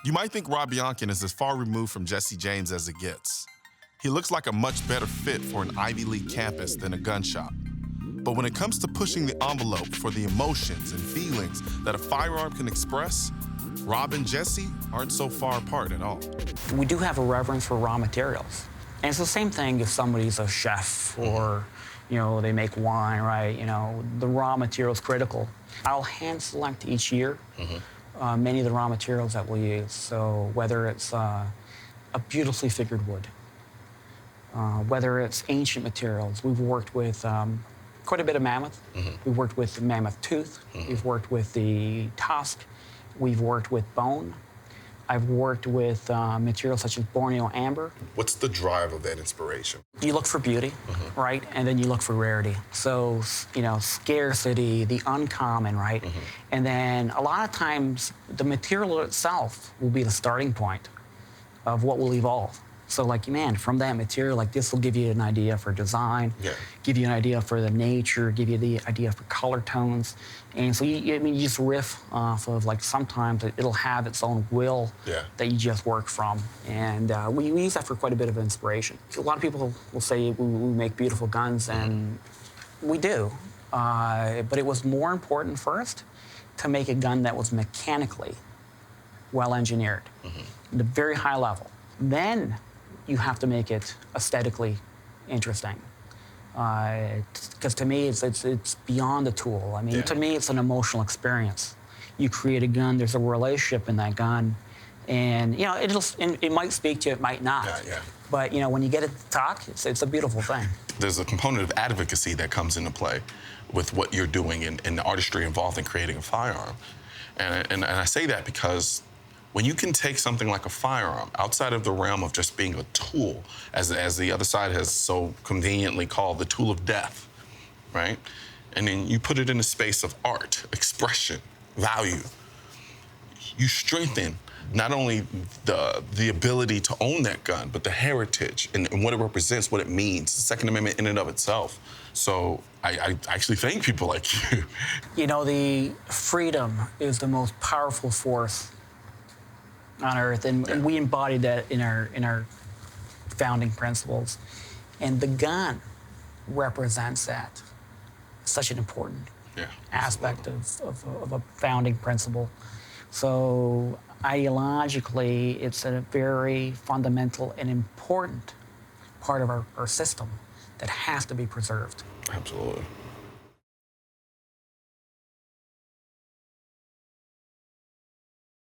You might think Rob Bianchin is as far removed from Jesse James as it gets. He looks like a much better fit for an Ivy League campus than a gun shop. But when it comes to pushing the envelope for the emotions and feelings that a firearm can express, Rob and Jesse aren't so far apart at all. We do have a reverence for raw materials. And it's the same thing if somebody's a chef or, they make wine, right? The raw material is critical. I'll hand select each year many of the raw materials that we'll use. So whether it's a beautifully figured wood, whether it's ancient materials, we've worked with quite a bit of mammoth. We've worked with the mammoth tooth. We've worked with the tusk. We've worked with bone. I've worked with materials such as Borneo amber. What's the drive of that inspiration? You look for beauty, right? And then you look for rarity. So, scarcity, the uncommon, right? And then a lot of times the material itself will be the starting point of what will evolve. So from that material, this will give you an idea for design, give you an idea for the nature, give you the idea for color tones. And so you just riff off of, sometimes it'll have its own will that you just work from. And we use that for quite a bit of inspiration. A lot of people will say we make beautiful guns, and we do. But it was more important first to make a gun that was mechanically well engineered, at a very high level. Then you have to make it aesthetically interesting. Because to me, it's beyond a tool. To me, it's an emotional experience. You create a gun, there's a relationship in that gun, and it might speak to you, it might not. But when you get it to talk, it's a beautiful thing. There's a component of advocacy that comes into play with what you're doing and the artistry involved in creating a firearm. And I say that because when you can take something like a firearm outside of the realm of just being a tool, as the other side has so conveniently called the tool of death, right? And then you put it in a space of art, expression, value, you strengthen not only the ability to own that gun, but the heritage and what it represents, what it means, the Second Amendment in and of itself. So I actually thank people like you. The freedom is the most powerful force on earth, and we embodied that in our founding principles. And the gun represents that. Such an important aspect of a founding principle. So ideologically, it's a very fundamental and important part of our system that has to be preserved. Absolutely.